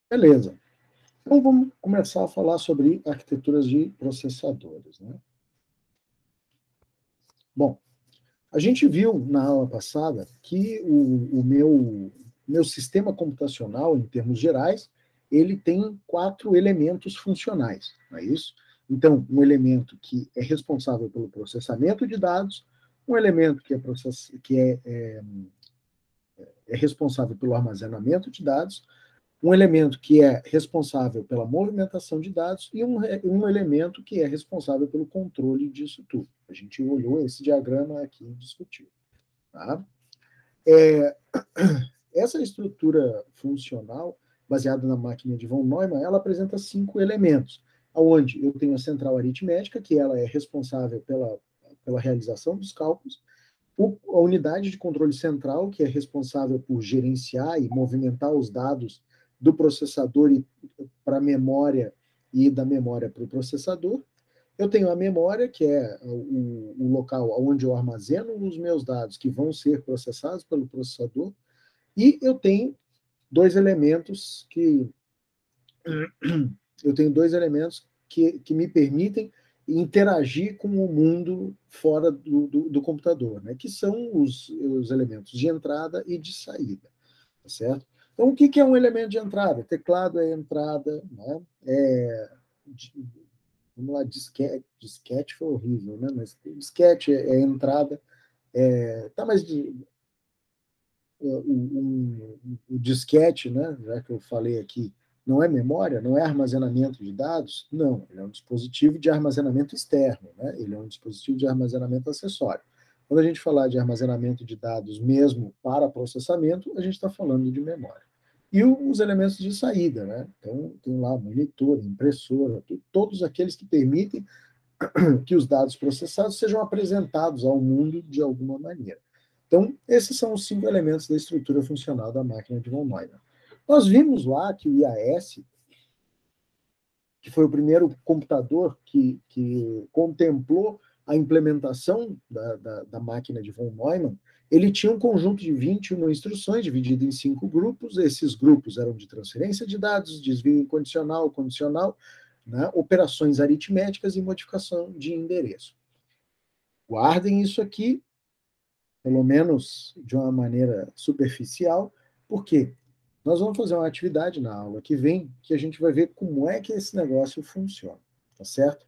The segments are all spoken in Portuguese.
Beleza. Então, vamos começar a falar sobre arquiteturas de processadores, né? Bom, a gente viu na aula passada que o meu sistema computacional, em termos gerais, ele tem 4 elementos funcionais, não é isso? Então, um elemento que é responsável pelo processamento de dados, um elemento que é responsável pelo armazenamento de dados, um elemento que é responsável pela movimentação de dados e um elemento que é responsável pelo controle disso tudo. A gente olhou esse diagrama aqui e discutiu. Tá? Essa estrutura funcional, baseada na máquina de von Neumann, ela apresenta 5 elementos, onde eu tenho a central aritmética, que ela é responsável pela realização dos cálculos, a unidade de controle central, que é responsável por gerenciar e movimentar os dados do processador para a memória e da memória para o processador. Eu tenho a memória, que é o local onde eu armazeno os meus dados que vão ser processados pelo processador. E eu tenho dois elementos que me permitem interagir com o mundo fora do computador, né? Que são os elementos de entrada e de saída, tá certo? Então, o que é um elemento de entrada? Teclado é entrada, né? Vamos lá, disquete foi horrível, né? Mas disquete é entrada. Tá, mas o disquete, né, já que eu falei aqui, não é memória, não é armazenamento de dados? Não, ele é um dispositivo de armazenamento externo, né? Ele é um dispositivo de armazenamento acessório. Quando a gente falar de armazenamento de dados mesmo para processamento, a gente está falando de memória. E os elementos de saída, né? Então, tem lá monitor, impressora, todos aqueles que permitem que os dados processados sejam apresentados ao mundo de alguma maneira. Então, esses são os 5 elementos da estrutura funcional da máquina de von Neumann. Nós vimos lá que o IAS, que foi o primeiro computador que contemplou a implementação da máquina de von Neumann, ele tinha um conjunto de 21 instruções, dividido em 5 grupos. Esses grupos eram de transferência de dados, desvio incondicional, condicional, né, operações aritméticas e modificação de endereço. Guardem isso aqui, pelo menos de uma maneira superficial, porque nós vamos fazer uma atividade na aula que vem que a gente vai ver como é que esse negócio funciona, tá certo?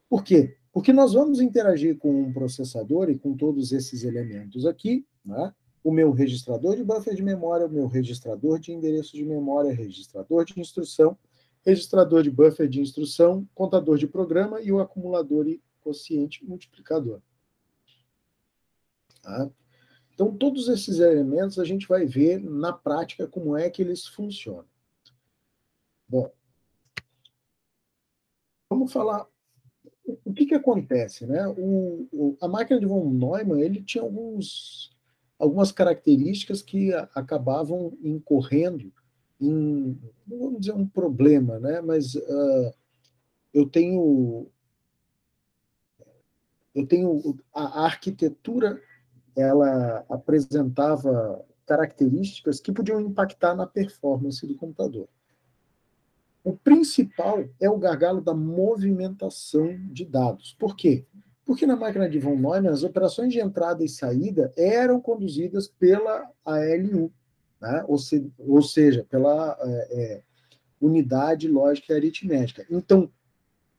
Por quê? Porque nós vamos interagir com um processador e com todos esses elementos aqui, né? O meu registrador de buffer de memória, o meu registrador de endereço de memória, registrador de instrução, registrador de buffer de instrução, contador de programa e o acumulador e quociente multiplicador. Tá? Então, todos esses elementos a gente vai ver na prática como é que eles funcionam. Bom, vamos falar o que acontece, né? A máquina de von Neumann ele tinha algumas características que acabavam incorrendo em, não vamos dizer um problema, né? Mas eu tenho a arquitetura, ela apresentava características que podiam impactar na performance do computador. O principal é o gargalo da movimentação de dados. Por quê? Porque na máquina de von Neumann, as operações de entrada e saída eram conduzidas pela ALU, né? Ou seja, pela unidade lógica e aritmética. Então,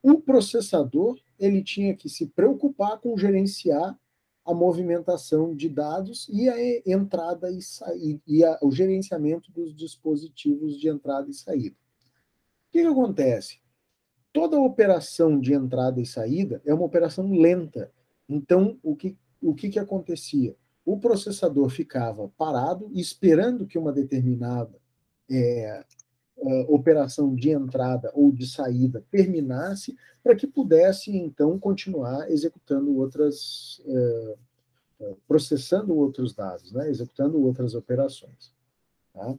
o processador ele tinha que se preocupar com gerenciar a movimentação de dados e a entrada e saída, e o gerenciamento dos dispositivos de entrada e saída. O que acontece? Toda operação de entrada e saída é uma operação lenta. Então, o que acontecia? O processador ficava parado, esperando que uma determinada operação de entrada ou de saída terminasse, para que pudesse, então, continuar executando processando outros dados, né? Executando outras operações. Tá?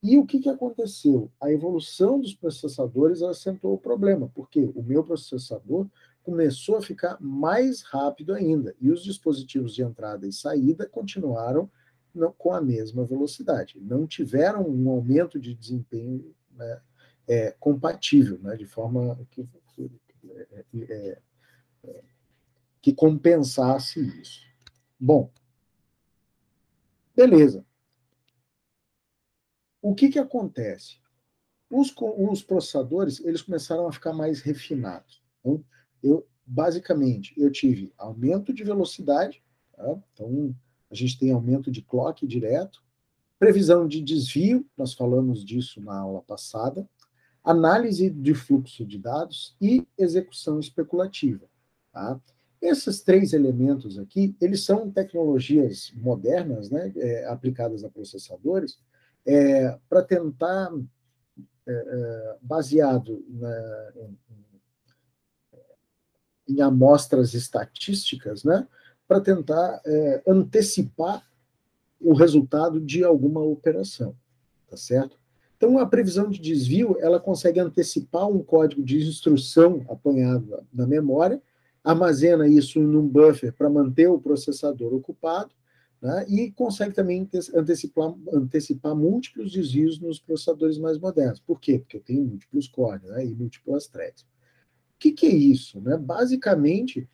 E o que aconteceu? A evolução dos processadores acentuou o problema, porque o meu processador começou a ficar mais rápido ainda, e os dispositivos de entrada e saída continuaram com a mesma velocidade. Não tiveram um aumento de desempenho né, compatível, né, de forma que compensasse isso. Bom, beleza. O que acontece? Os processadores eles começaram a ficar mais refinados. Então, basicamente, eu tive aumento de velocidade, tá? Então, a gente tem aumento de clock direto, previsão de desvio, nós falamos disso na aula passada, análise de fluxo de dados e execução especulativa. Tá? Esses três elementos aqui, eles são tecnologias modernas, né, aplicadas a processadores, para tentar, baseado em amostras estatísticas, né, para tentar antecipar o resultado de alguma operação, tá certo? Então, a previsão de desvio, ela consegue antecipar um código de instrução apanhado na memória, armazena isso num buffer para manter o processador ocupado, né, e consegue também antecipar múltiplos desvios nos processadores mais modernos. Por quê? Porque eu tenho múltiplos cores, né, e múltiplas threads. O que é isso? Né? Basicamente,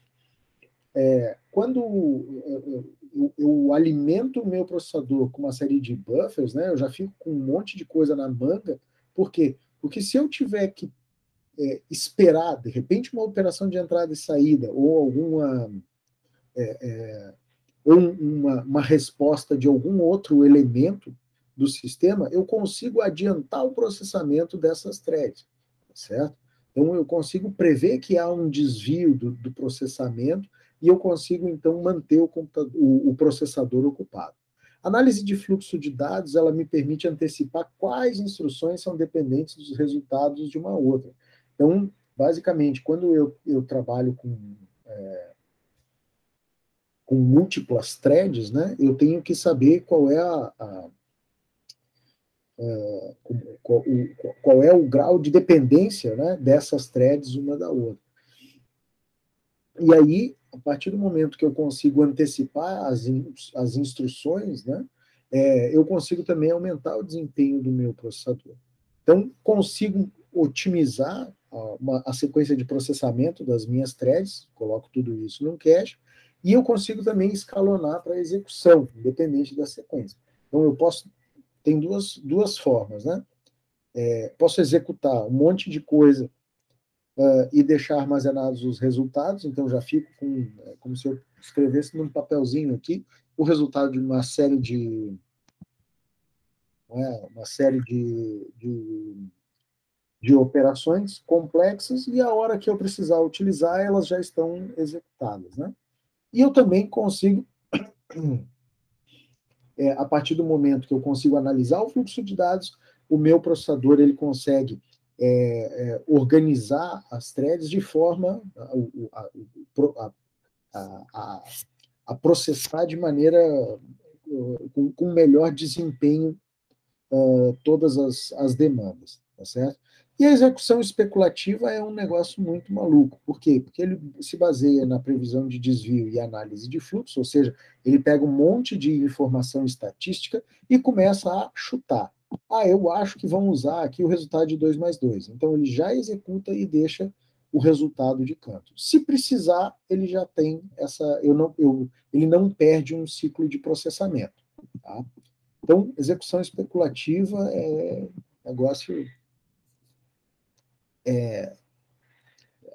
quando eu alimento o meu processador com uma série de buffers, né, eu já fico com um monte de coisa na manga. Por quê? Porque se eu tiver que esperar, de repente, uma operação de entrada e saída, ou uma resposta de algum outro elemento do sistema, eu consigo adiantar o processamento dessas threads, tá certo? Então, eu consigo prever que há um desvio do processamento e eu consigo, então, manter o processador ocupado. Análise de fluxo de dados, ela me permite antecipar quais instruções são dependentes dos resultados de uma outra. Então, basicamente, quando eu trabalho com múltiplas threads, né, eu tenho que saber qual é qual é o grau de dependência, né, dessas threads uma da outra. E aí, a partir do momento que eu consigo antecipar as instruções, né, eu consigo também aumentar o desempenho do meu processador. Então, consigo otimizar a sequência de processamento das minhas threads, coloco tudo isso num cache, e eu consigo também escalonar para a execução, independente da sequência. Então, tem duas formas, né? Posso executar um monte de coisa e deixar armazenados os resultados, então já fico como se eu escrevesse num papelzinho aqui o resultado de uma série de operações complexas, e a hora que eu precisar utilizar, elas já estão executadas. Né? E eu também consigo, a partir do momento que eu consigo analisar o fluxo de dados, o meu processador ele consegue organizar as threads de forma a processar de maneira com melhor desempenho todas as demandas, tá certo? E a execução especulativa é um negócio muito maluco. Por quê? Porque ele se baseia na previsão de desvio e análise de fluxo, ou seja, ele pega um monte de informação estatística e começa a chutar. Eu acho que vão usar aqui o resultado de 2 mais 2. Então, ele já executa e deixa o resultado de canto. Se precisar, ele já tem ele não perde um ciclo de processamento. Tá? Então, execução especulativa é negócio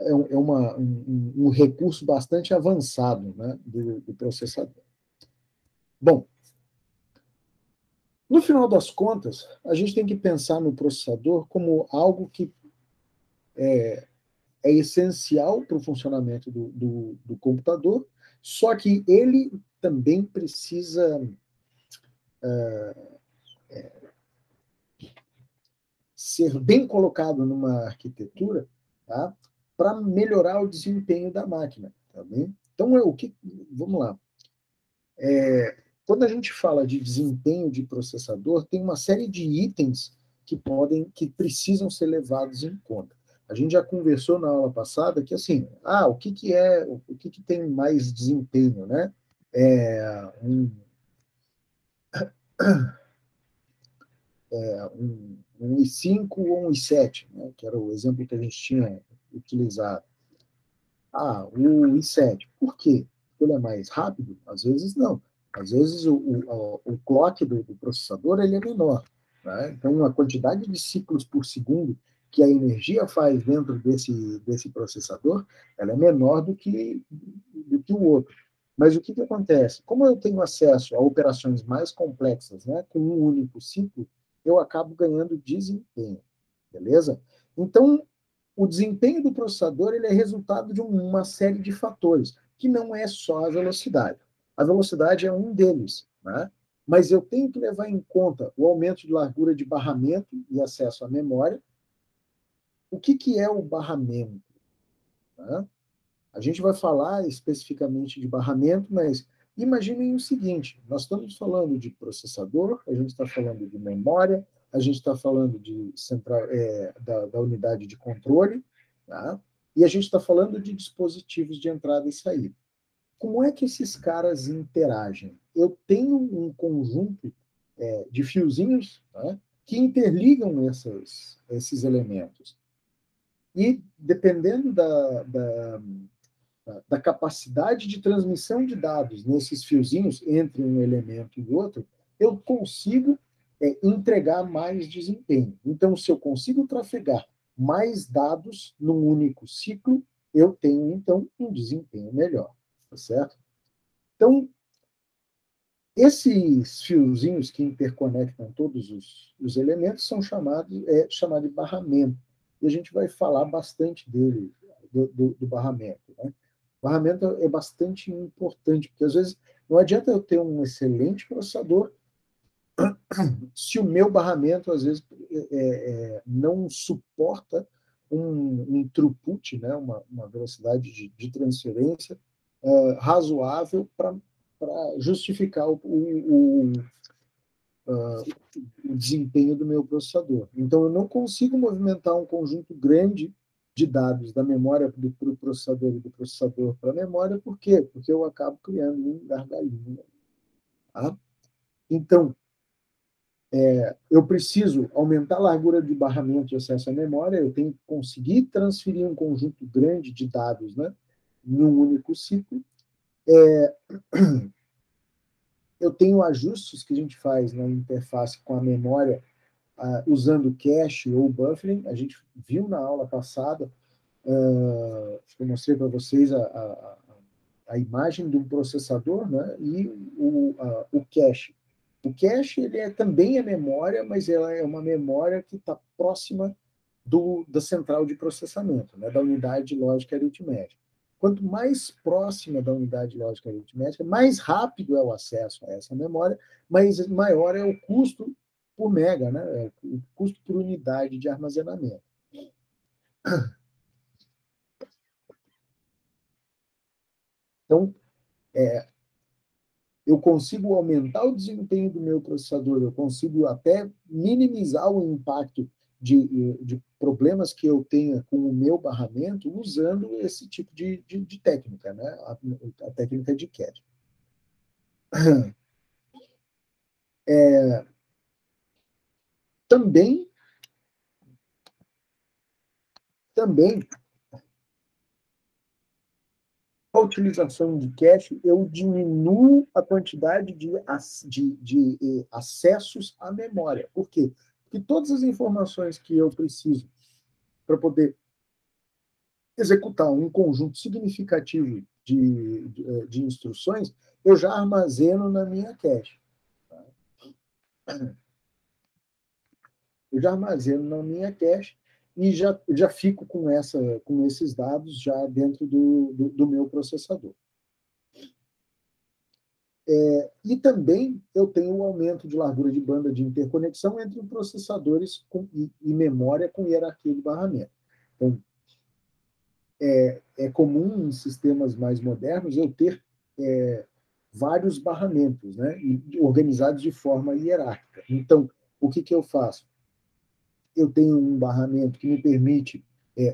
um recurso bastante avançado, né, do processador. Bom, no final das contas, a gente tem que pensar no processador como algo que é essencial para o funcionamento do computador, só que ele também precisa ser bem colocado numa arquitetura, tá? Para melhorar o desempenho da máquina. Tá bem? Então, vamos lá. Quando a gente fala de desempenho de processador, tem uma série de itens que precisam ser levados em conta. A gente já conversou na aula passada que assim, o que tem mais desempenho, né? Um um i5 ou um i7, né, que era o exemplo que a gente tinha utilizado. O i7. Por quê? Porque ele é mais rápido? Às vezes não. Às vezes o clock do processador ele é menor. Né? Então, a quantidade de ciclos por segundo que a energia faz dentro desse processador, ela é menor do que o outro. Mas o que acontece? Como eu tenho acesso a operações mais complexas, né, com um único ciclo, eu acabo ganhando desempenho. Beleza? Então, o desempenho do processador ele é resultado de uma série de fatores, que não é só a velocidade. A velocidade é um deles, né? Mas eu tenho que levar em conta o aumento de largura de barramento e acesso à memória. O que é o barramento? Né? A gente vai falar especificamente de barramento, mas imaginem o seguinte: nós estamos falando de processador, a gente está falando de memória, a gente está falando de central, da unidade de controle, tá? E a gente está falando de dispositivos de entrada e saída. Como é que esses caras interagem? Eu tenho um conjunto de fiozinhos, tá, que interligam esses elementos. E dependendo da capacidade de transmissão de dados nesses fiozinhos entre um elemento e outro, eu consigo entregar mais desempenho. Então, se eu consigo trafegar mais dados num único ciclo, eu tenho, então, um desempenho melhor, tá certo? Então, esses fiozinhos que interconectam todos os elementos são chamado de barramento. E a gente vai falar bastante dele, do barramento. Né? O barramento é bastante importante, porque às vezes não adianta eu ter um excelente processador se o meu barramento, às vezes, não suporta um throughput, né? uma velocidade de transferência razoável para justificar o desempenho do meu processador. Então, eu não consigo movimentar um conjunto grande de dados da memória para o processador e do processador para a memória. Por quê? Porque eu acabo criando um gargalinho. Tá? Então, eu preciso aumentar a largura de barramento e acesso à memória, eu tenho que conseguir transferir um conjunto grande de dados, né, em um único ciclo. Eu tenho ajustes que a gente faz na interface com a memória usando cache ou buffering. A gente viu na aula passada, eu mostrei para vocês a imagem do processador, né, e o cache. O cache ele também é memória, mas ela é uma memória que está próxima da central de processamento, né, da unidade de lógica aritmética. Quanto mais próxima da unidade de lógica aritmética, mais rápido é o acesso a essa memória, mas maior é o custo por mega, né, o custo por unidade de armazenamento. Então, eu consigo aumentar o desempenho do meu processador, eu consigo até minimizar o impacto de problemas que eu tenha com o meu barramento usando esse tipo de técnica, né? A técnica de CAD. Também, também, a utilização de cache, eu diminuo a quantidade de acessos à memória. Por quê? Porque todas as informações que eu preciso para poder executar um conjunto significativo de instruções, eu já armazeno na minha cache. Tá? Eu já armazeno na minha cache e já fico com esses dados já dentro do meu processador. E também eu tenho o aumento de largura de banda de interconexão entre processadores e memória com hierarquia de barramento. Então, é comum em sistemas mais modernos eu ter vários barramentos, né, organizados de forma hierárquica. Então, o que eu faço? Eu tenho um barramento que me permite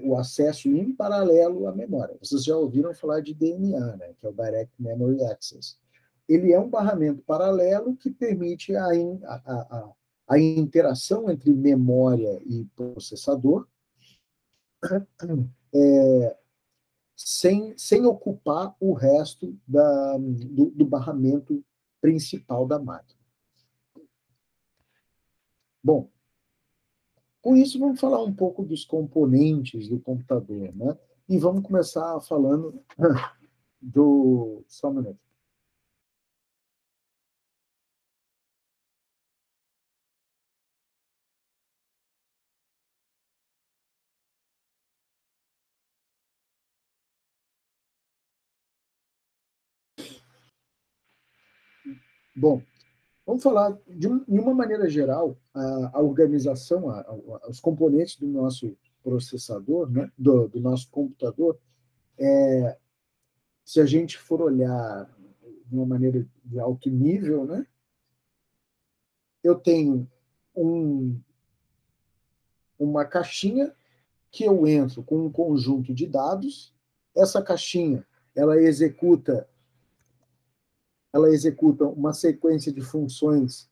o acesso em paralelo à memória. Vocês já ouviram falar de DMA, né, que é o Direct Memory Access. Ele é um barramento paralelo que permite a interação entre memória e processador, sem ocupar o resto do barramento principal da máquina. Bom, com isso, vamos falar um pouco dos componentes do computador, né? E vamos começar falando do... Só um minuto. Bom, vamos falar, de uma maneira geral, a organização, os componentes do nosso processador, né, do nosso computador, se a gente for olhar de uma maneira de alto nível, né, eu tenho um, uma caixinha que eu entro com um conjunto de dados, essa caixinha ela executa uma sequência de funções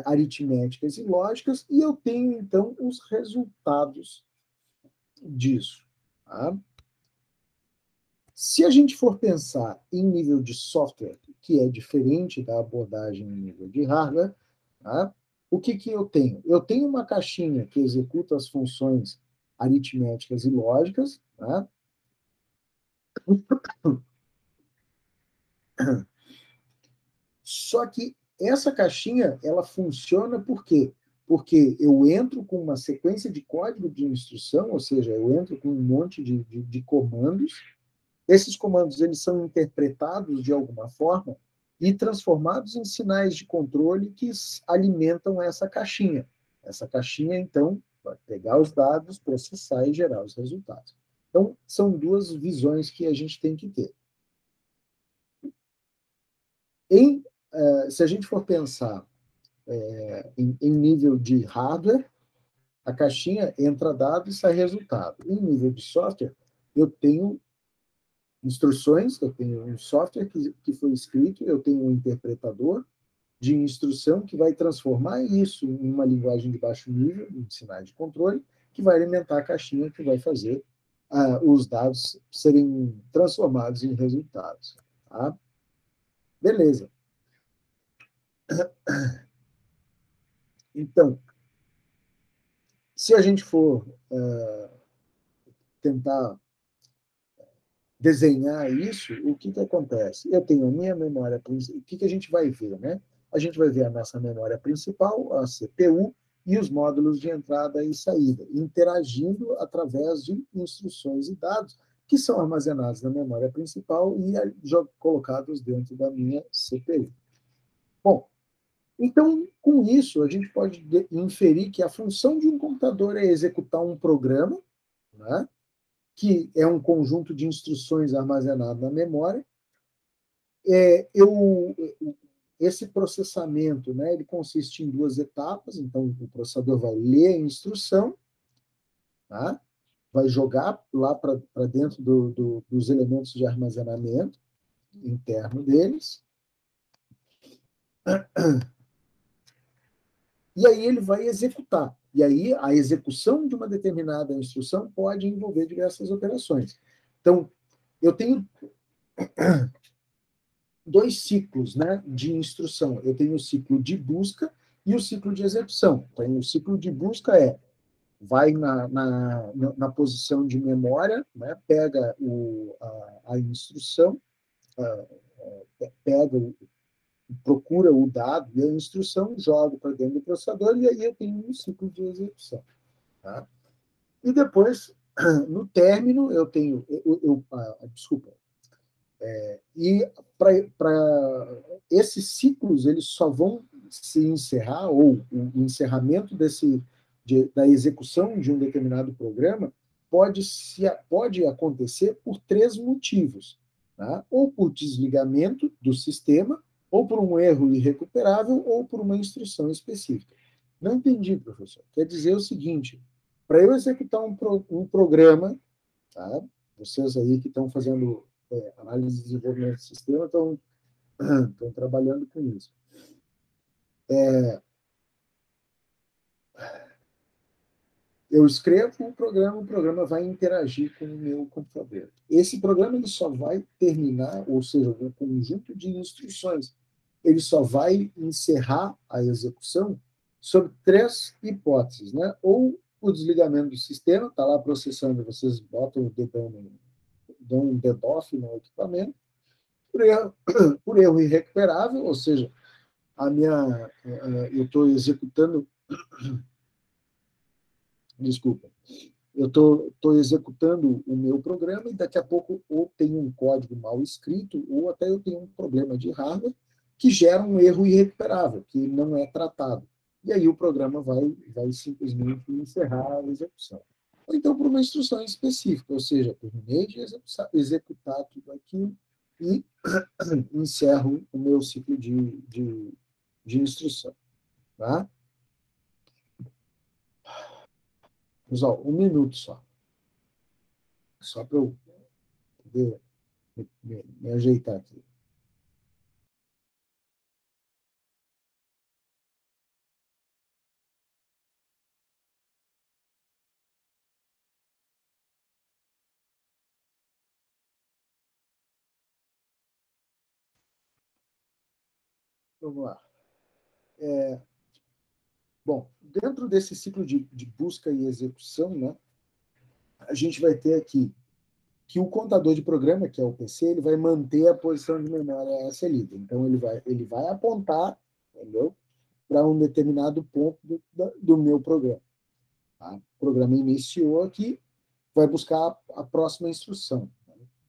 aritméticas e lógicas, e eu tenho, então, os resultados disso. Tá? Se a gente for pensar em nível de software, que é diferente da abordagem em nível de hardware, tá? O que eu tenho? Eu tenho uma caixinha que executa as funções aritméticas e lógicas, tá? Só que essa caixinha, ela funciona por quê? Porque eu entro com uma sequência de código de instrução, ou seja, eu entro com um monte de comandos. Esses comandos eles são interpretados de alguma forma e transformados em sinais de controle que alimentam essa caixinha. Essa caixinha, então, vai pegar os dados, processar e gerar os resultados. Então, são duas visões que a gente tem que ter. Se a gente for pensar em nível de hardware, a caixinha entra dado e sai resultado. Em nível de software, eu tenho instruções, eu tenho um software que foi escrito, eu tenho um interpretador de instrução que vai transformar isso em uma linguagem de baixo nível, em sinais de controle, que vai alimentar a caixinha que vai fazer os dados serem transformados em resultados. Tá? Beleza. Então, se a gente for tentar desenhar isso, o que acontece? Eu tenho a minha memória principal. O que a gente vai ver? Né? A gente vai ver a nossa memória principal, a CPU, e os módulos de entrada e saída, interagindo através de instruções e dados que são armazenados na memória principal e colocados dentro da minha CPU. Bom, então, com isso, a gente pode inferir que a função de um computador é executar um programa, né? Que é um conjunto de instruções armazenado na memória. Esse processamento, né, ele consiste em duas etapas. Então, o processador vai ler a instrução, tá? Vai jogar lá para dentro dos elementos de armazenamento interno deles, e aí ele vai executar. E aí a execução de uma determinada instrução pode envolver diversas operações. Então, eu tenho dois ciclos, né, de instrução. Eu tenho o ciclo de busca e o ciclo de execução. Então, o ciclo de busca vai na posição de memória, né, pega a instrução, pega, procura o dado e a instrução, joga para dentro do processador, e aí eu tenho um ciclo de execução. Tá? E depois, no término, eu tenho... desculpa. E para esses ciclos, eles só vão se encerrar, ou o encerramento da execução de um determinado programa pode acontecer por três motivos. Tá? Ou por desligamento do sistema, ou por um erro irrecuperável, ou por uma instrução específica. Não entendi, professor. Quer dizer o seguinte, para eu executar um programa, tá? Vocês aí que estão fazendo análise de desenvolvimento de sistema estão trabalhando com isso. eu escrevo o programa vai interagir com o meu computador. Esse programa ele só vai terminar, ou seja, um conjunto de instruções, ele só vai encerrar a execução sob três hipóteses, né? Ou o desligamento do sistema, está lá processando, vocês botam o dedão, dão um DDoS no equipamento, por erro irrecuperável, ou seja, eu estou executando, desculpa, eu estou executando o meu programa e daqui a pouco ou tem um código mal escrito ou até eu tenho um problema de hardware que gera um erro irrecuperável, que não é tratado. E aí o programa vai simplesmente encerrar a execução. Ou então por uma instrução específica, ou seja, terminei de executar tudo aquilo e encerro o meu ciclo de instrução. Tá? Pessoal, um minuto só para eu poder me ajeitar aqui. Vamos lá. Bom, dentro desse ciclo de busca e execução, né, a gente vai ter aqui que o contador de programa, que é o PC, ele vai manter a posição de memória essa lida. Então, ele vai apontar, entendeu? Para um determinado ponto do meu programa. Tá? O programa iniciou aqui, vai buscar a próxima instrução.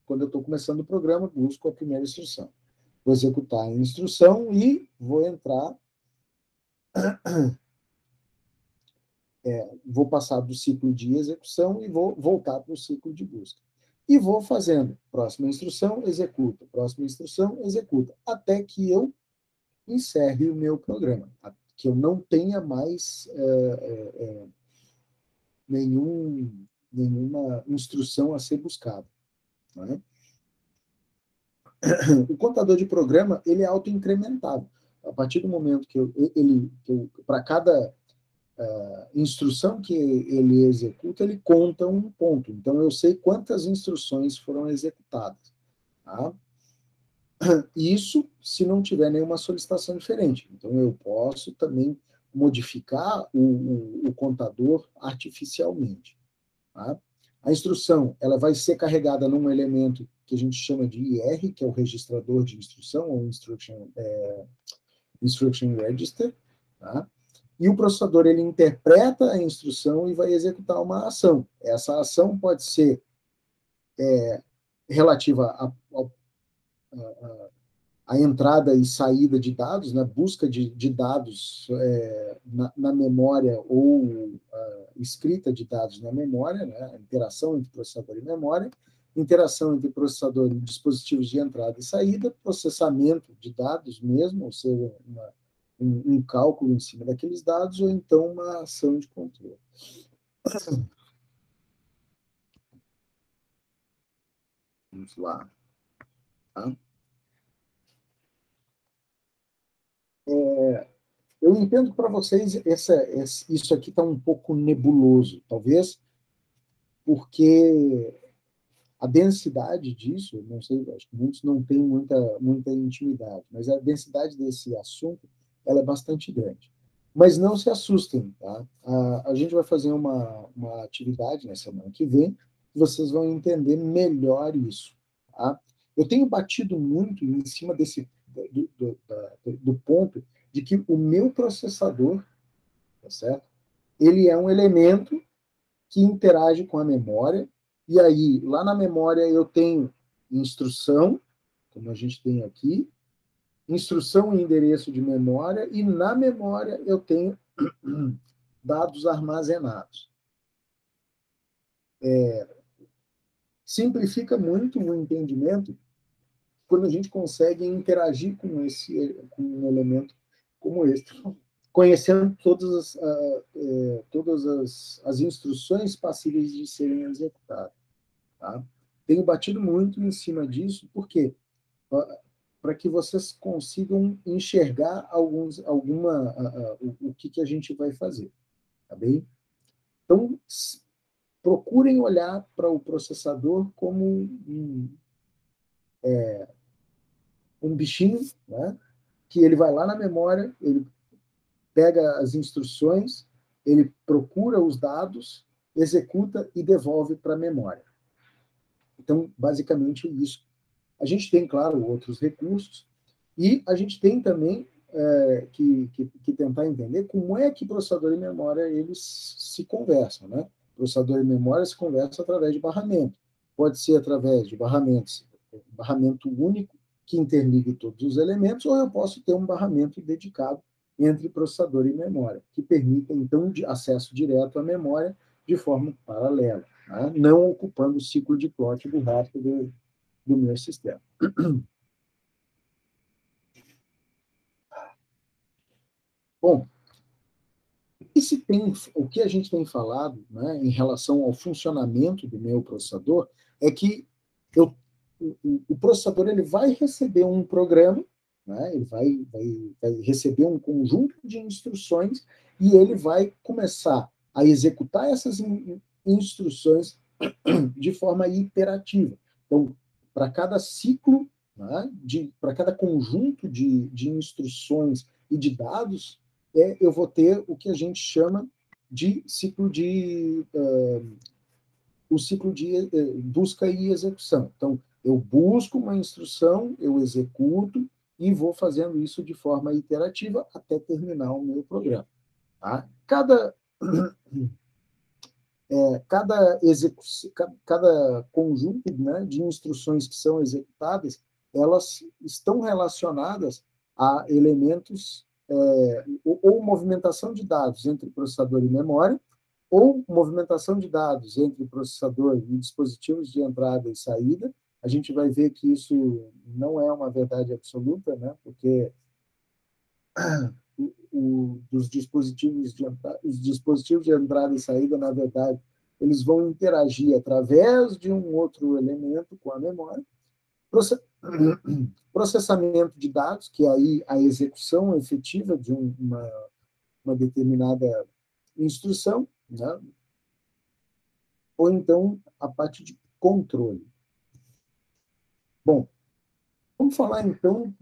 Quando eu estou começando o programa, busco a primeira instrução. Vou executar a instrução e vou entrar, vou passar do ciclo de execução e vou voltar para o ciclo de busca. E vou fazendo. Próxima instrução, executa. Próxima instrução, executa. Até que eu encerre o meu programa. Que eu não tenha mais nenhuma instrução a ser buscada. Né? O contador de programa ele é autoincrementável. A partir do momento que para cada instrução que ele executa, ele conta um ponto. Então, eu sei quantas instruções foram executadas. Tá? Isso se não tiver nenhuma solicitação diferente. Então, eu posso também modificar o contador artificialmente. Tá? A instrução ela vai ser carregada num elemento que a gente chama de IR, que é o registrador de instrução, ou instruction register. Tá? E o processador ele interpreta a instrução e vai executar uma ação. Essa ação pode ser relativa à entrada e saída de dados, né? Busca de dados na memória ou escrita de dados na memória, né? A interação entre processador e memória, interação entre processador e dispositivos de entrada e saída, processamento de dados mesmo, ou seja, um cálculo em cima daqueles dados, ou então uma ação de controle. Vamos lá. Tá? Eu entendo que para vocês isso aqui está um pouco nebuloso, talvez porque a densidade disso, não sei, acho que muitos não têm muita intimidade, mas a densidade desse assunto ela é bastante grande. Mas não se assustem, tá? A gente vai fazer uma atividade na semana que vem e vocês vão entender melhor isso, tá? Eu tenho batido muito em cima do ponto de que o meu processador, tá certo? Ele é um elemento que interage com a memória, e aí, lá na memória, eu tenho instrução, como a gente tem aqui, instrução e endereço de memória, e na memória eu tenho dados armazenados. Simplifica muito o entendimento quando a gente consegue interagir com um elemento como esse, conhecendo todas as instruções passíveis de serem executadas. Tá? Tenho batido muito em cima disso, por quê? Para que vocês consigam enxergar o que a gente vai fazer, tá bem? Então, procurem olhar para o processador como um bichinho, né? Que ele vai lá na memória, ele pega as instruções, ele procura os dados, executa e devolve para a memória. Então, basicamente, isso. A gente tem, claro, outros recursos, e a gente tem também que tentar entender como é que processador e memória eles se conversam. Né? Processador e memória se conversam através de barramento. Pode ser através de barramento único, que interligue todos os elementos, ou eu posso ter um barramento dedicado entre processador e memória, que permita, então, acesso direto à memória de forma paralela, né? Não ocupando o ciclo de clock do resto do meu sistema. Bom, o que a gente tem falado, né, em relação ao funcionamento do meu processador é que eu, o processador ele vai receber um programa, né, ele vai receber um conjunto de instruções e ele vai começar a executar essas instruções de forma iterativa. Então, para cada ciclo, né, para cada conjunto de instruções e de dados, eu vou ter o que a gente chama de o ciclo de busca e execução. Então, eu busco uma instrução, eu executo e vou fazendo isso de forma iterativa até terminar o meu programa. Tá? Cada conjunto, né, de instruções que são executadas, elas estão relacionadas a elementos ou movimentação de dados entre processador e memória, ou movimentação de dados entre processador e dispositivos de entrada e saída. A gente vai ver que isso não é uma verdade absoluta, né? Porque os dispositivos de entrada e saída, na verdade, eles vão interagir através de um outro elemento com a memória. Processamento de dados, que é aí a execução efetiva de uma determinada instrução, né? Ou então a parte de controle. Bom, vamos falar então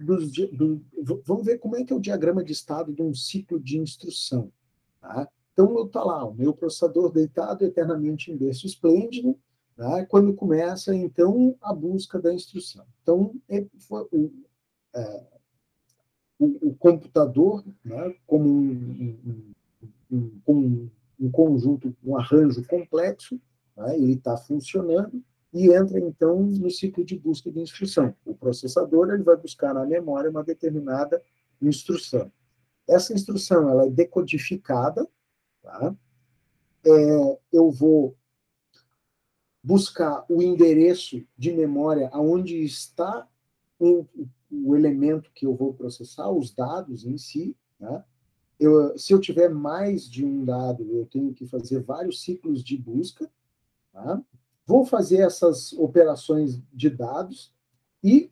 vamos ver como é que é o diagrama de estado de um ciclo de instrução. Tá? Então, está lá, o meu processador deitado eternamente em berço esplêndido, tá? Quando começa, então, a busca da instrução. Então, o computador, né, como um conjunto, um arranjo complexo, né, ele está funcionando e entra, então, no ciclo de busca de instrução. O processador ele vai buscar na memória uma determinada instrução. Essa instrução ela é decodificada, tá? Eu vou buscar o endereço de memória aonde está o elemento que eu vou processar, os dados em si, né? Se eu tiver mais de um dado, eu tenho que fazer vários ciclos de busca, tá? Vou fazer essas operações de dados e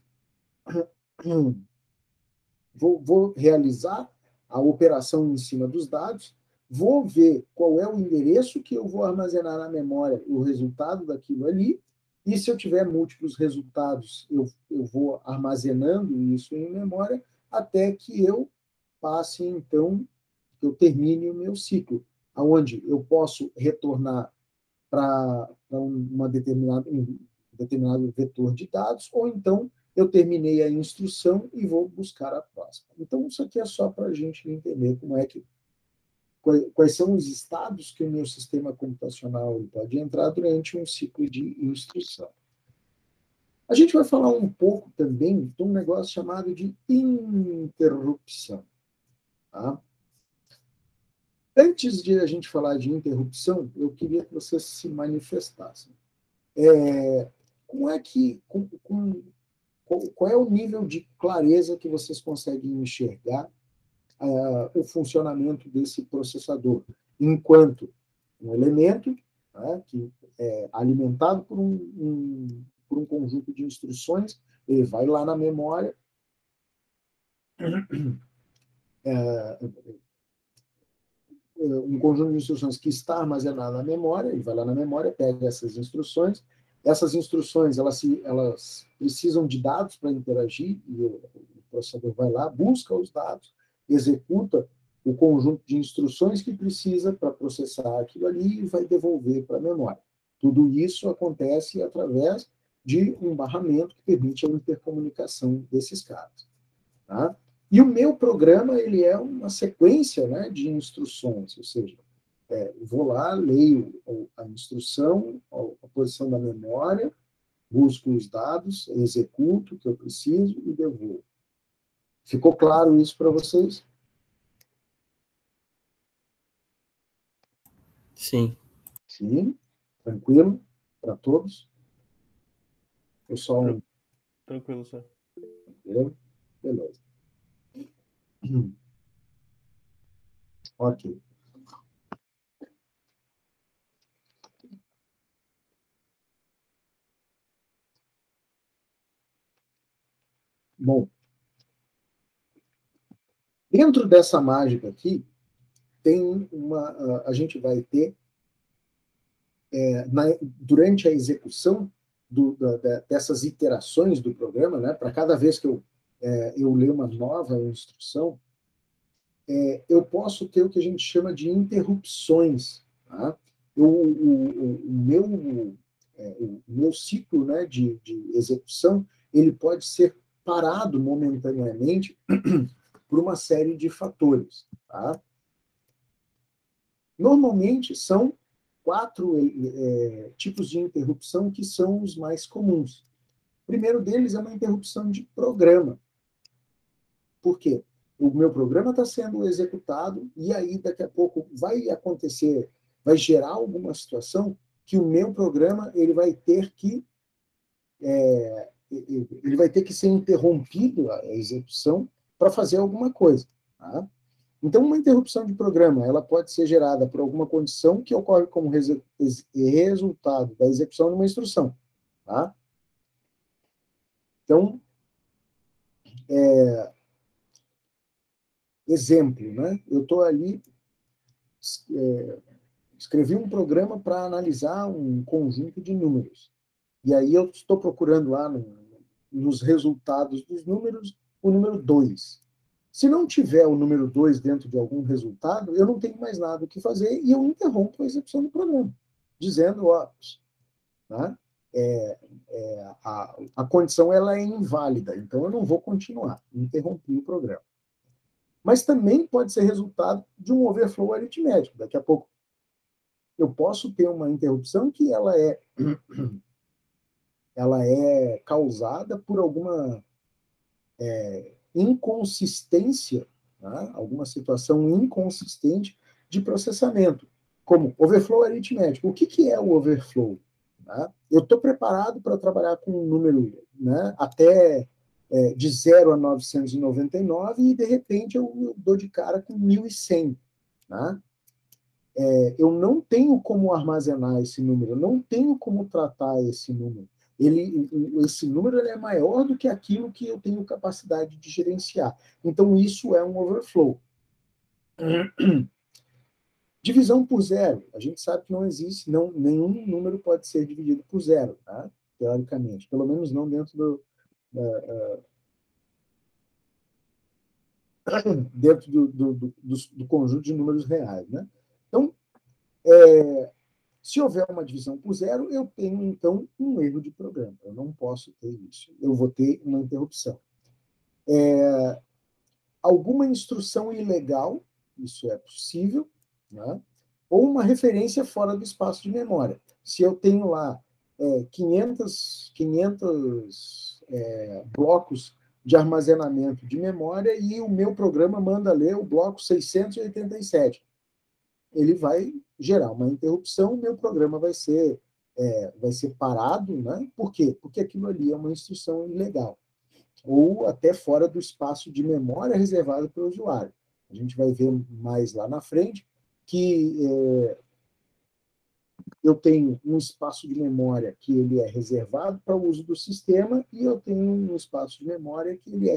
vou realizar a operação em cima dos dados, vou ver qual é o endereço que eu vou armazenar na memória, o resultado daquilo ali, e se eu tiver múltiplos resultados, eu vou armazenando isso em memória até que eu passe, então, que eu termine o meu ciclo, aonde eu posso retornar para um determinado vetor de dados, ou então eu terminei a instrução e vou buscar a próxima. Então, isso aqui é só para a gente entender como é que quais são os estados que o meu sistema computacional pode entrar durante um ciclo de instrução. A gente vai falar um pouco também de um negócio chamado de interrupção. Tá? Antes de a gente falar de interrupção, eu queria que vocês se manifestassem. Como é que, qual é o nível de clareza que vocês conseguem enxergar o funcionamento desse processador, enquanto um elemento, né, que é alimentado por um conjunto de instruções, ele vai lá na memória, um conjunto de instruções que está armazenado na memória, ele vai lá na memória, pega essas instruções elas precisam de dados para interagir, e o processador vai lá, busca os dados, executa o conjunto de instruções que precisa para processar aquilo ali e vai devolver para a memória. Tudo isso acontece através de um barramento que permite a intercomunicação desses cabos. Tá? E o meu programa ele é uma sequência, né, de instruções, ou seja, vou lá, leio a instrução, a posição da memória, busco os dados, executo o que eu preciso e devolvo. Ficou claro isso para vocês? Sim. Sim. Tranquilo para todos? Pessoal, tranquilo, senhor. Beleza. Ok. Bom, dentro dessa mágica aqui, tem a gente vai ter, durante a execução dessas iterações do programa, né, para cada vez que eu ler uma nova instrução, eu posso ter o que a gente chama de interrupções. Tá? O meu ciclo, né, de execução ele pode ser parado momentaneamente por uma série de fatores. Tá? Normalmente, são 4 tipos de interrupção que são os mais comuns. O primeiro deles é uma interrupção de programa. Por quê? O meu programa está sendo executado e aí daqui a pouco vai acontecer, vai gerar alguma situação que o meu programa ele vai ter que ser interrompido a execução para fazer alguma coisa. Tá? Então, uma interrupção de programa ela pode ser gerada por alguma condição que ocorre como resultado da execução de uma instrução. Tá? Então, exemplo, né? Eu estou ali, escrevi um programa para analisar um conjunto de números. E aí eu estou procurando lá nos resultados dos números o número 2. Se não tiver o número 2 dentro de algum resultado, eu não tenho mais nada o que fazer e eu interrompo a execução do programa, dizendo, ó, tá? A condição ela é inválida, então eu não vou continuar, interrompi o programa. Mas também pode ser resultado de um overflow aritmético. Daqui a pouco eu posso ter uma interrupção que ela é causada por alguma inconsistência, tá? Alguma situação inconsistente de processamento, como overflow aritmético. O que é o overflow? Tá? Eu estou preparado para trabalhar com um número, né, até de 0 a 999 e, de repente, eu dou de cara com 1.100. Tá? Eu não tenho como armazenar esse número, eu não tenho como tratar esse número. Esse número ele é maior do que aquilo que eu tenho capacidade de gerenciar. Então, isso é um overflow. Divisão por zero. A gente sabe que não existe, nenhum número pode ser dividido por zero, tá? Teoricamente. Pelo menos não dentro do conjunto de números reais. Né? Então, se houver uma divisão por zero, eu tenho, então, um erro de programa. Eu não posso ter isso. Eu vou ter uma interrupção. Alguma instrução ilegal, isso é possível, né? Ou uma referência fora do espaço de memória. Se eu tenho lá 500 blocos de armazenamento de memória e o meu programa manda ler o bloco 687, ele vai gerar uma interrupção, o meu programa vai ser parado, né? Por quê? Porque aquilo ali é uma instrução ilegal, ou até fora do espaço de memória reservado para o usuário. A gente vai ver mais lá na frente que eu tenho um espaço de memória que ele é reservado para o uso do sistema e eu tenho um espaço de memória que ele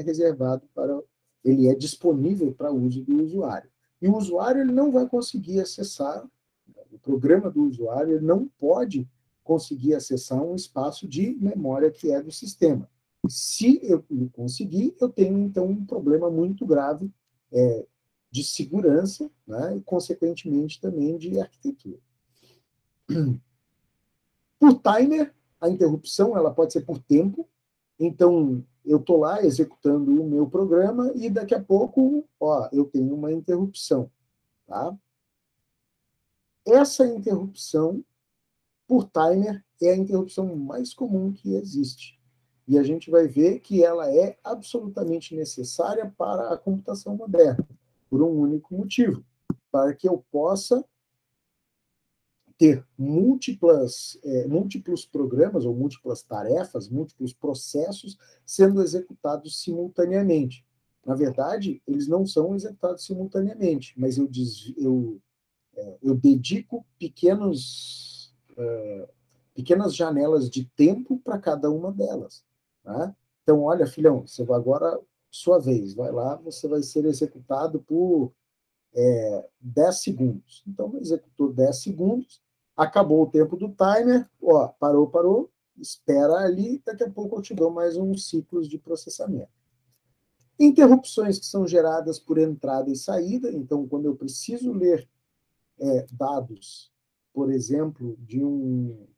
é disponível para o uso do usuário. E o usuário ele não vai conseguir acessar, o programa do usuário ele não pode conseguir acessar um espaço de memória que é do sistema. Se eu conseguir, eu tenho, então, um problema muito grave de segurança, né, e, consequentemente, também de arquitetura. Por timer, a interrupção ela pode ser por tempo. Então, eu estou lá executando o meu programa e daqui a pouco, eu tenho uma interrupção. Tá? Essa interrupção por timer é a interrupção mais comum que existe. E a gente vai ver que ela é absolutamente necessária para a computação moderna, por um único motivo, para que eu possa ter múltiplos programas ou múltiplas tarefas, múltiplos processos sendo executados simultaneamente. Na verdade, eles não são executados simultaneamente, mas eu dedico pequenas janelas de tempo para cada uma delas. Tá? Então, olha, filhão, você vai agora, sua vez, vai lá, você vai ser executado por 10 segundos. Então, executou 10 segundos, acabou o tempo do timer, parou, espera ali, daqui a pouco eu te dou mais uns ciclos de processamento. Interrupções que são geradas por entrada e saída, então, quando eu preciso ler dados, por exemplo, de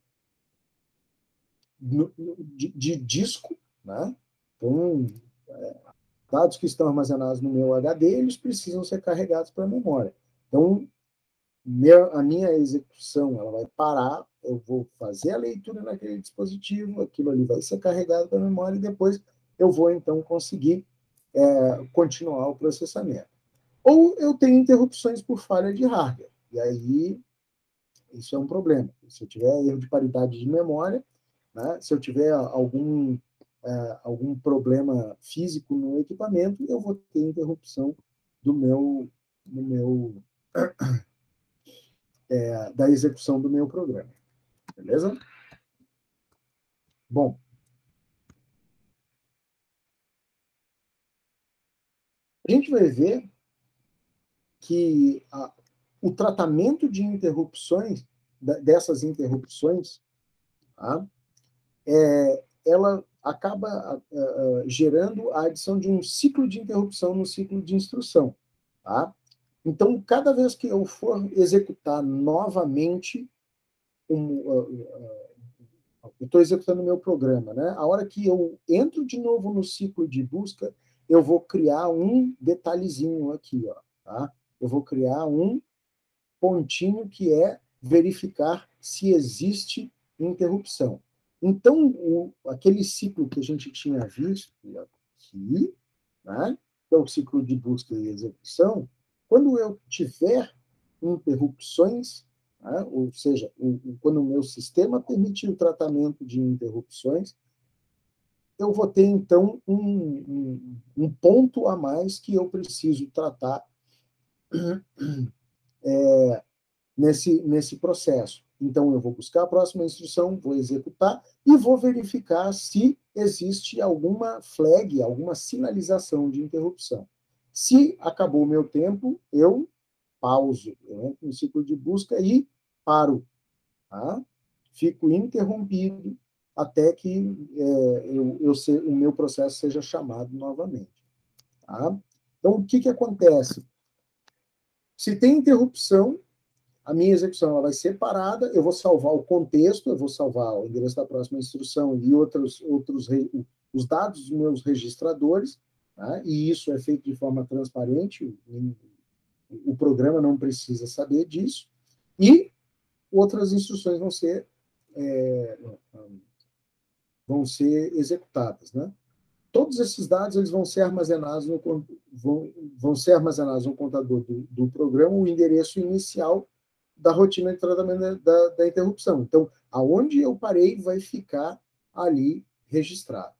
disco, né? Então, dados que estão armazenados no meu HD, eles precisam ser carregados para a memória. Então, a minha execução ela vai parar, eu vou fazer a leitura naquele dispositivo, aquilo ali vai ser carregado para a memória e depois eu vou, então, conseguir continuar o processamento. Ou eu tenho interrupções por falha de hardware, e aí isso é um problema. Se eu tiver erro de paridade de memória, né, se eu tiver algum problema físico no equipamento, eu vou ter interrupção da execução do meu programa. Beleza? Bom, a gente vai ver que o tratamento de interrupções, dessas interrupções, tá? Ela acaba gerando a adição de um ciclo de interrupção no ciclo de instrução. Tá? Então, cada vez que eu for executar novamente, eu estou executando o meu programa, né? A hora que eu entro de novo no ciclo de busca, eu vou criar um detalhezinho aqui, ó, tá? Eu vou criar um pontinho que é verificar se existe interrupção. Então, aquele ciclo que a gente tinha visto aqui, né, que é o ciclo de busca e execução, quando eu tiver interrupções, né, ou seja, quando o meu sistema permitir o tratamento de interrupções, eu vou ter, então, um ponto a mais que eu preciso tratar nesse processo. Então, eu vou buscar a próxima instrução, vou executar e vou verificar se existe alguma flag, alguma sinalização de interrupção. Se acabou o meu tempo, eu pauso, eu entro no ciclo de busca e paro. Tá? Fico interrompido até que o meu processo seja chamado novamente. Tá? Então, o que acontece? Se tem interrupção, a minha execução ela vai ser parada, eu vou salvar o contexto, eu vou salvar o endereço da próxima instrução e os dados dos meus registradores, tá? E isso é feito de forma transparente, o programa não precisa saber disso, e outras instruções vão ser executadas, né? Todos esses dados eles vão ser armazenados no computador do programa, o endereço inicial da rotina de tratamento da interrupção. Então, aonde eu parei vai ficar ali registrado.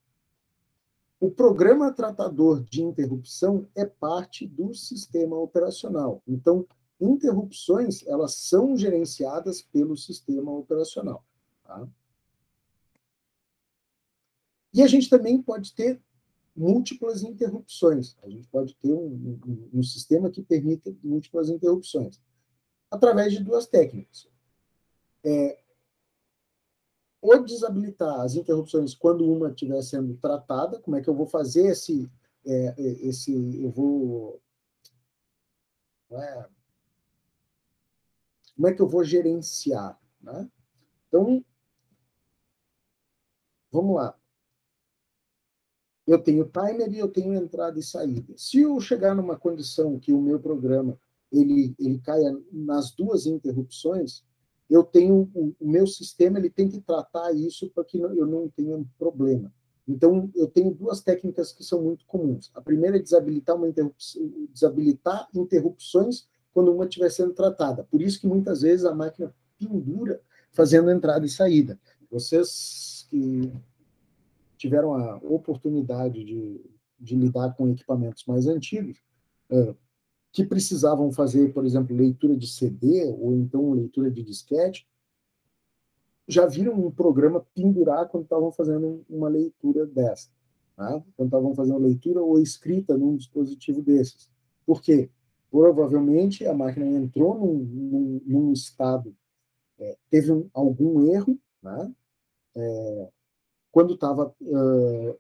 O programa tratador de interrupção é parte do sistema operacional. Então, interrupções elas são gerenciadas pelo sistema operacional. Tá? E a gente também pode ter múltiplas interrupções. A gente pode ter um sistema que permita múltiplas interrupções, através de duas técnicas. Ou desabilitar as interrupções quando uma estiver sendo tratada, como é que eu vou fazer eu vou... Como é que eu vou gerenciar? Né? Então, vamos lá. Eu tenho timer e eu tenho entrada e saída. Se eu chegar numa condição que o meu programa ele caia nas duas interrupções, eu tenho o meu sistema ele tem que tratar isso para que eu não tenha problema. Então, eu tenho duas técnicas que são muito comuns. A primeira é desabilitar interrupções quando uma estiver sendo tratada. Por isso que muitas vezes a máquina pendura fazendo entrada e saída. Vocês que tiveram a oportunidade de lidar com equipamentos mais antigos, que precisavam fazer, por exemplo, leitura de CD ou então leitura de disquete, já viram um programa pendurar quando estavam fazendo uma leitura dessa, né? Quando estavam fazendo leitura ou escrita num dispositivo desses. Por quê? Provavelmente a máquina entrou num estado, teve algum erro, né? Quando estava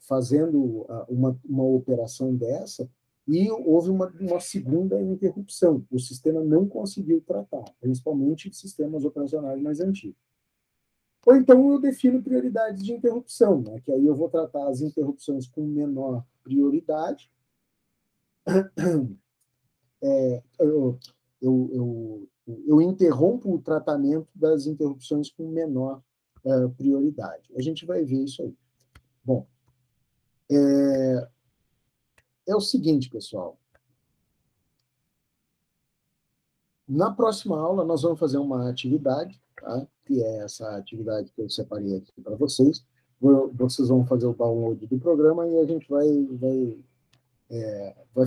fazendo uma operação dessa, e houve uma segunda interrupção. O sistema não conseguiu tratar, principalmente sistemas operacionais mais antigos. Ou então eu defino prioridades de interrupção, né? Que aí eu vou tratar as interrupções com menor prioridade. Eu interrompo o tratamento das interrupções com menor prioridade. A gente vai ver isso aí. Bom, é o seguinte, pessoal. Na próxima aula, nós vamos fazer uma atividade, tá? Que é essa atividade que eu separei aqui para vocês. Vocês vão fazer o download do programa e a gente vai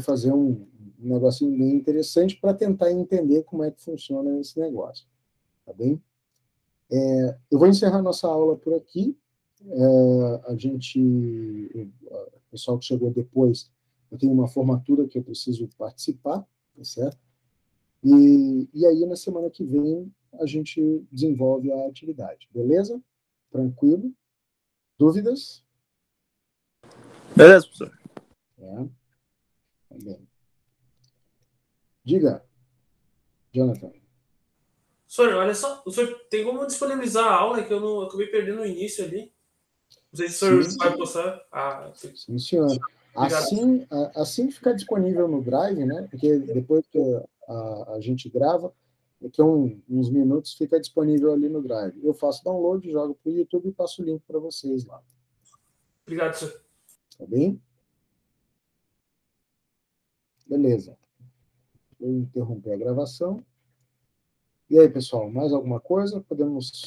fazer um negocinho bem interessante para tentar entender como é que funciona esse negócio. Tá bem? Eu vou encerrar nossa aula por aqui. O pessoal que chegou depois, eu tenho uma formatura que eu preciso participar, tá certo? E aí, na semana que vem, a gente desenvolve a atividade, beleza? Tranquilo? Dúvidas? Beleza, professor. Tá bem. Diga, Jonathan. Senhor, olha só, o senhor tem como disponibilizar a aula que eu acabei perdendo o início ali? Não sei se o senhor vai postar. Sim, senhor. Assim que ficar disponível no Drive, né? Porque depois que a gente grava, daqui a uns minutos fica disponível ali no Drive. Eu faço download, jogo para o YouTube e passo o link para vocês lá. Obrigado, senhor. Tá bem? Beleza. Vou interromper a gravação. E aí, pessoal, mais alguma coisa? Podemos